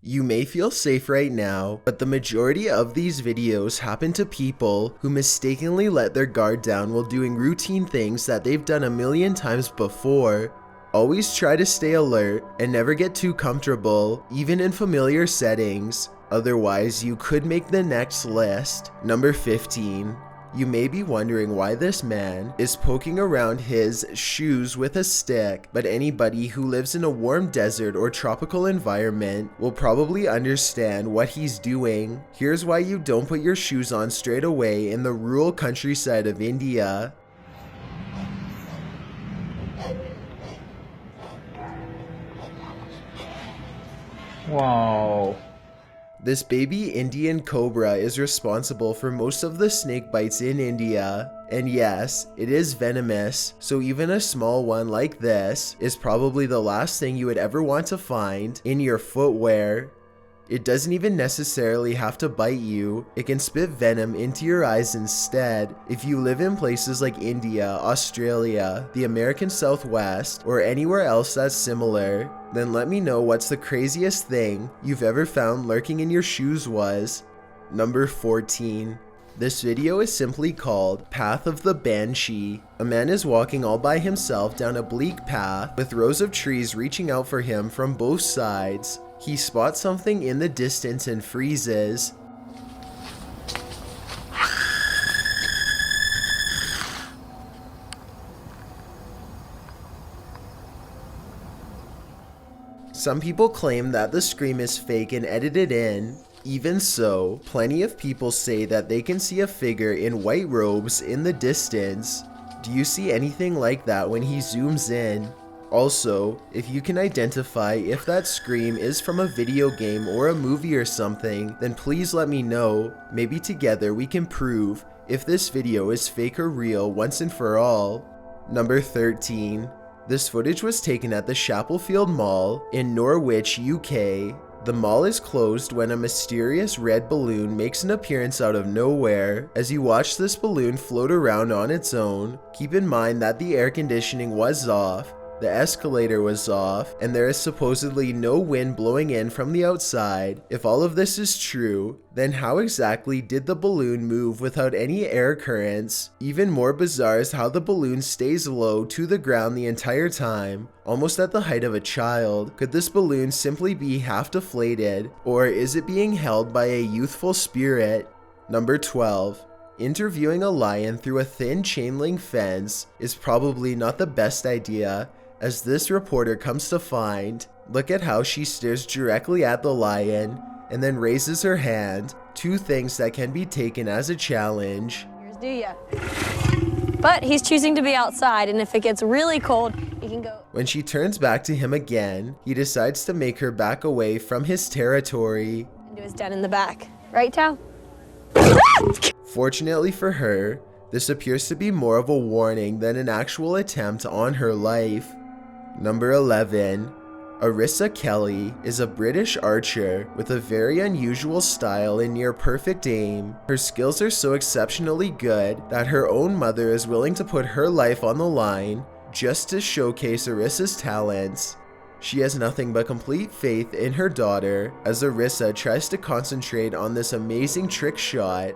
You may feel safe right now, but the majority of these videos happen to people who mistakenly let their guard down while doing routine things that they've done a million times before. Always try to stay alert and never get too comfortable, even in familiar settings. Otherwise, you could make the next list. Number 15. You may be wondering why this man is poking around his shoes with a stick, but anybody who lives in a warm desert or tropical environment will probably understand what he's doing. Here's why you don't put your shoes on straight away in the rural countryside of India. Wow. This baby Indian cobra is responsible for most of the snake bites in India. And yes, it is venomous, so even a small one like this is probably the last thing you would ever want to find in your footwear. It doesn't even necessarily have to bite you, it can spit venom into your eyes instead. If you live in places like India, Australia, the American Southwest, or anywhere else that's similar, then let me know what's the craziest thing you've ever found lurking in your shoes was. Number 14. This video is simply called Path of the Banshee. A man is walking all by himself down a bleak path with rows of trees reaching out for him from both sides. He spots something in the distance and freezes. Some people claim that the scream is fake and edited in. Even so, plenty of people say that they can see a figure in white robes in the distance. Do you see anything like that when he zooms in? Also, if you can identify if that scream is from a video game or a movie or something, then please let me know. Maybe together we can prove if this video is fake or real once and for all. Number 13. This footage was taken at the Chapel Mall in Norwich, UK. The mall is closed when a mysterious red balloon makes an appearance out of nowhere. As you watch this balloon float around on its own, keep in mind that the air conditioning was off, the escalator was off, and there is supposedly no wind blowing in from the outside. If all of this is true, then how exactly did the balloon move without any air currents? Even more bizarre is how the balloon stays low to the ground the entire time, almost at the height of a child. Could this balloon simply be half deflated, or is it being held by a youthful spirit? Number 12. Interviewing a lion through a thin chain link fence is probably not the best idea, as this reporter comes to find. Look at how she stares directly at the lion and then raises her hand, two things that can be taken as a challenge. Do ya? But he's choosing to be outside, and if it gets really cold, he can go. When she turns back to him again, he decides to make her back away from his territory. Into his den in the back. Right, Tao? Fortunately for her, this appears to be more of a warning than an actual attempt on her life. Number 11. Arissa Kelly is a British archer with a very unusual style and near perfect aim. Her skills are so exceptionally good that her own mother is willing to put her life on the line just to showcase Arissa's talents. She has nothing but complete faith in her daughter as Arissa tries to concentrate on this amazing trick shot.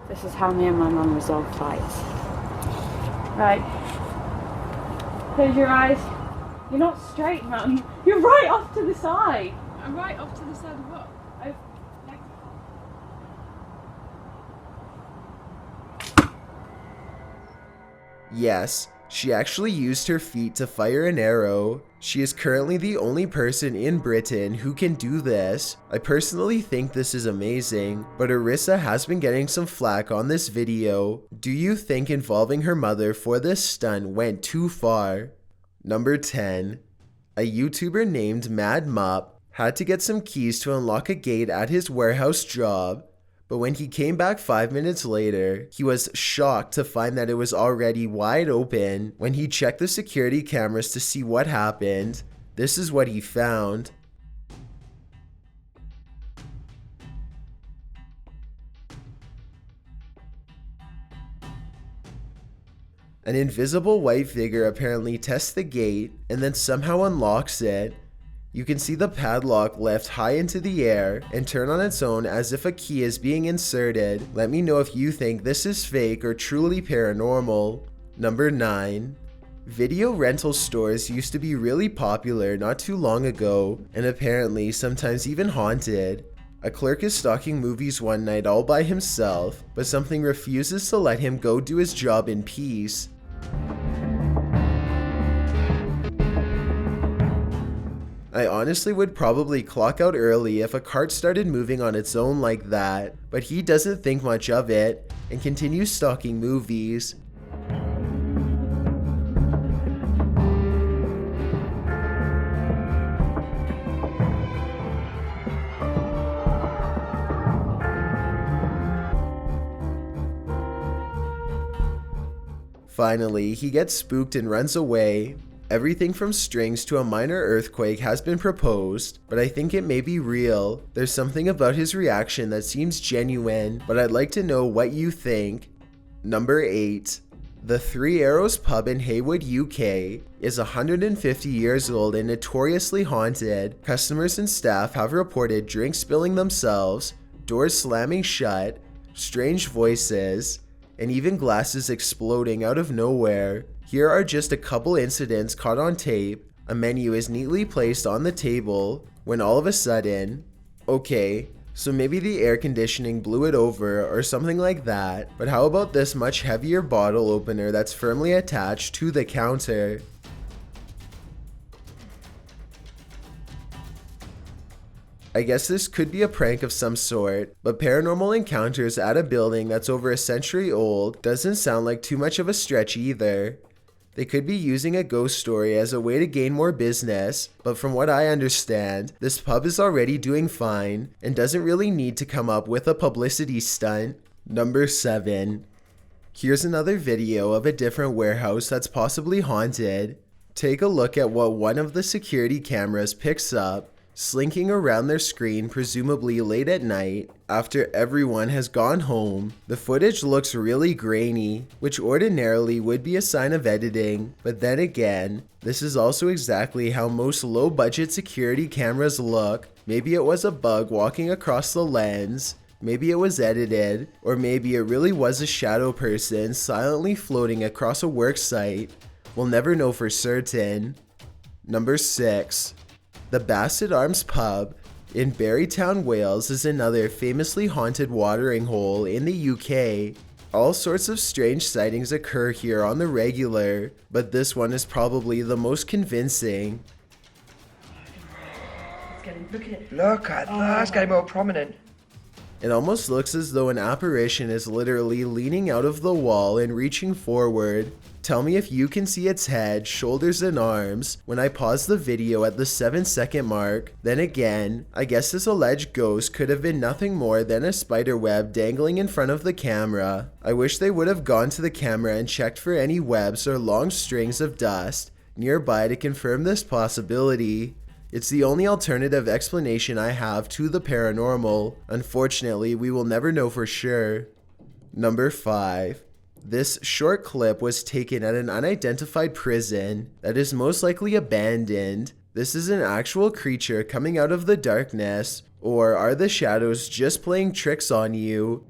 This is how me and my mum resolve fights. Right. Close your eyes. You're not straight, Mum. You're right off to the side. I'm right off to the side of what? Yes, she actually used her feet to fire an arrow. She is currently the only person in Britain who can do this. I personally think this is amazing, but Arissa has been getting some flack on this video. Do you think involving her mother for this stunt went too far? Number 10. A YouTuber named Mad Mup had to get some keys to unlock a gate at his warehouse job, but when he came back 5 minutes later, he was shocked to find that it was already wide open. When he checked the security cameras to see what happened, this is what he found. An invisible white figure apparently tests the gate and then somehow unlocks it. You can see the padlock lift high into the air and turn on its own as if a key is being inserted. Let me know if you think this is fake or truly paranormal. Number 9. Video rental stores used to be really popular not too long ago, and apparently sometimes even haunted. A clerk is stalking movies one night all by himself, but something refuses to let him go do his job in peace. I honestly would probably clock out early if a cart started moving on its own like that, but he doesn't think much of it and continues stalking movies. Finally, he gets spooked and runs away. Everything from strings to a minor earthquake has been proposed, but I think it may be real. There's something about his reaction that seems genuine, but I'd like to know what you think. Number 8. The Three Arrows pub in Haywood, UK is 150 years old and notoriously haunted. Customers and staff have reported drinks spilling themselves, doors slamming shut, strange voices, and even glasses exploding out of nowhere. Here are just a couple incidents caught on tape. A menu is neatly placed on the table when all of a sudden, okay, so maybe the air conditioning blew it over or something like that, but how about this much heavier bottle opener that's firmly attached to the counter? I guess this could be a prank of some sort, but paranormal encounters at a building that's over a century old doesn't sound like too much of a stretch either. They could be using a ghost story as a way to gain more business, but from what I understand, this pub is already doing fine and doesn't really need to come up with a publicity stunt. Number 7. Here's another video of a different warehouse that's possibly haunted. Take a look at what one of the security cameras picks up, slinking around their screen presumably late at night after everyone has gone home. The footage looks really grainy, which ordinarily would be a sign of editing, but then again, this is also exactly how most low-budget security cameras look. Maybe it was a bug walking across the lens, maybe it was edited, or maybe it really was a shadow person silently floating across a work site. We'll never know for certain. Number 6. The Basset Arms pub in Barrytown, Wales is another famously haunted watering hole in the UK. All sorts of strange sightings occur here on the regular, but this one is probably the most convincing. Look at that, it's getting more prominent. It almost looks as though an apparition is literally leaning out of the wall and reaching forward. Tell me if you can see its head, shoulders, and arms when I pause the video at the 7-second mark. Then again, I guess this alleged ghost could have been nothing more than a spider web dangling in front of the camera. I wish they would have gone to the camera and checked for any webs or long strings of dust nearby to confirm this possibility. It's the only alternative explanation I have to the paranormal. Unfortunately, we will never know for sure. Number 5. This short clip was taken at an unidentified prison that is most likely abandoned. This is an actual creature coming out of the darkness, or are the shadows just playing tricks on you?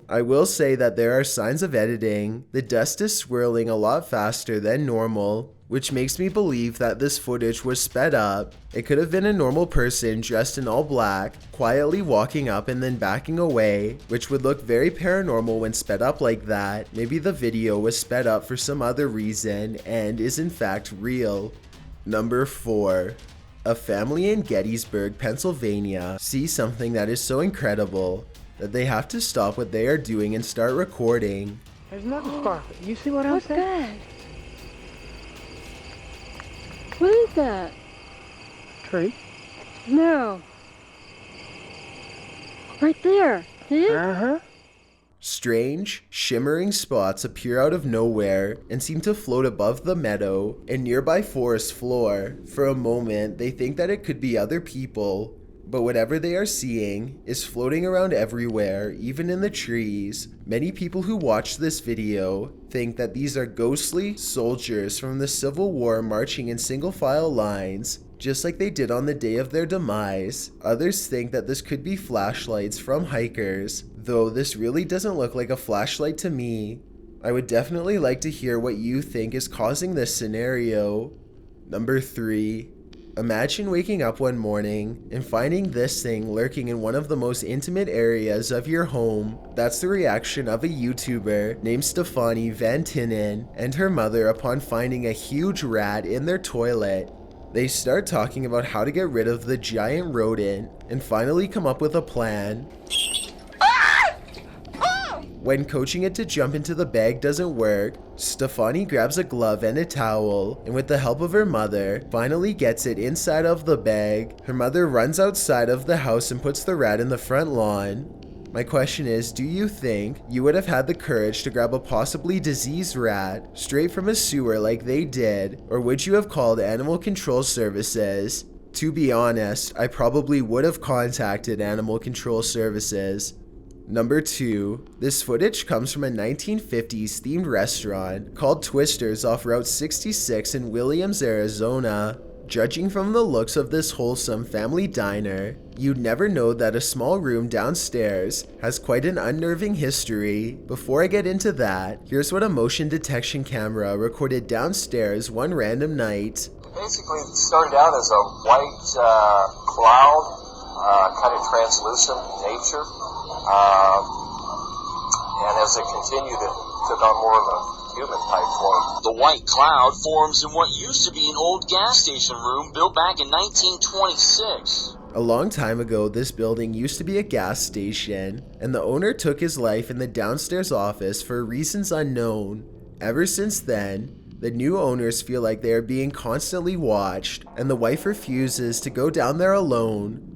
I will say that there are signs of editing. The dust is swirling a lot faster than normal, which makes me believe that this footage was sped up. It could have been a normal person dressed in all black, quietly walking up and then backing away, which would look very paranormal when sped up like that. Maybe the video was sped up for some other reason and is in fact real. Number 4. A family in Gettysburg, Pennsylvania sees something that is so incredible that they have to stop what they are doing and start recording. There's nothing sparkling. You see what I'm saying? That? What is that? Tree. No. Right there. See it? Uh-huh. Strange, shimmering spots appear out of nowhere and seem to float above the meadow and nearby forest floor. For a moment, they think that it could be other people. But whatever they are seeing is floating around everywhere, even in the trees. Many people who watch this video think that these are ghostly soldiers from the Civil War marching in single file lines, just like they did on the day of their demise. Others think that this could be flashlights from hikers, though this really doesn't look like a flashlight to me. I would definitely like to hear what you think is causing this scenario. Number 3. Imagine waking up one morning and finding this thing lurking in one of the most intimate areas of your home. That's the reaction of a YouTuber named Stefanie Van Tinnen and her mother upon finding a huge rat in their toilet. They start talking about how to get rid of the giant rodent and finally come up with a plan. When coaching it to jump into the bag doesn't work, Stefanie grabs a glove and a towel, and with the help of her mother, finally gets it inside of the bag. Her mother runs outside of the house and puts the rat in the front lawn. My question is, do you think you would have had the courage to grab a possibly diseased rat straight from a sewer like they did, or would you have called Animal Control Services? To be honest, I probably would have contacted Animal Control Services. Number 2. This footage comes from a 1950s themed restaurant called Twister's off Route 66 in Williams, Arizona. Judging from the looks of this wholesome family diner, you'd never know that a small room downstairs has quite an unnerving history. Before I get into that, here's what a motion detection camera recorded downstairs one random night. Basically, it started out as a white cloud, kind of translucent nature. And as it continued, it took on more of a human-type form. The white cloud forms in what used to be an old gas station room built back in 1926. A long time ago, this building used to be a gas station, and the owner took his life in the downstairs office for reasons unknown. Ever since then, the new owners feel like they are being constantly watched, and the wife refuses to go down there alone.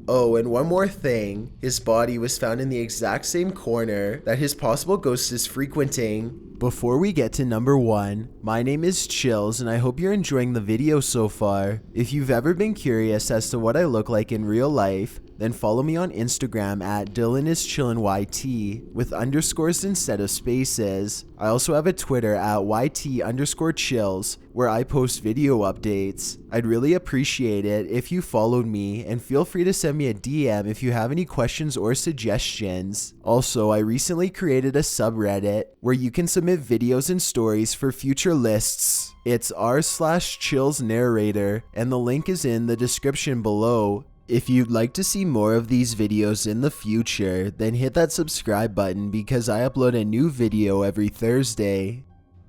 Oh, and one more thing, his body was found in the exact same corner that his possible ghost is frequenting. Before we get to number 1, my name is Chills and I hope you're enjoying the video so far. If you've ever been curious as to what I look like in real life, then follow me on Instagram at DylanIsChillinYT with underscores instead of spaces. I also have a Twitter at YT_chills where I post video updates. I'd really appreciate it if you followed me, and feel free to send me a DM if you have any questions or suggestions. Also, I recently created a subreddit where you can submit videos and stories for future lists. It's r/chillsnarrator and the link is in the description below. If you'd like to see more of these videos in the future, then hit that subscribe button because I upload a new video every Thursday.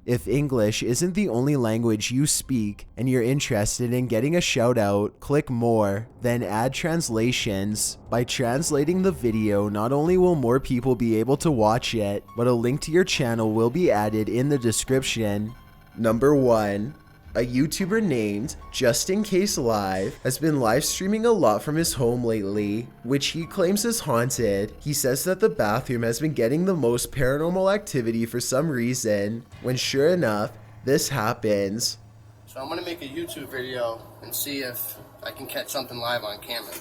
If English isn't the only language you speak and you're interested in getting a shout out, click more, then add translations. By translating the video, not only will more people be able to watch it, but a link to your channel will be added in the description. Number 1. A YouTuber named Just In Case Live has been live streaming a lot from his home lately, which he claims is haunted. He says that the bathroom has been getting the most paranormal activity for some reason, when sure enough, this happens. So I'm gonna make a YouTube video and see if I can catch something live on camera.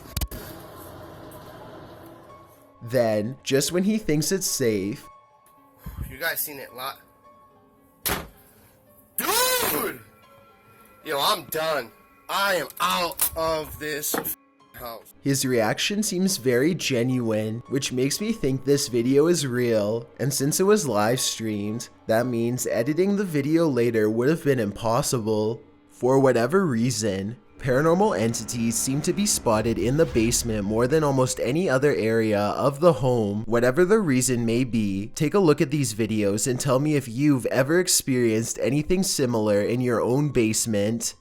Then, just when he thinks it's safe, You guys seen it lot? Dude! Yo, I'm done. I am out of this house. his reaction seems very genuine, which makes me think this video is real, and since it was live streamed, that means editing the video later would have been impossible. For whatever reason, paranormal entities seem to be spotted in the basement more than almost any other area of the home. Whatever the reason may be, take a look at these videos and tell me if you've ever experienced anything similar in your own basement.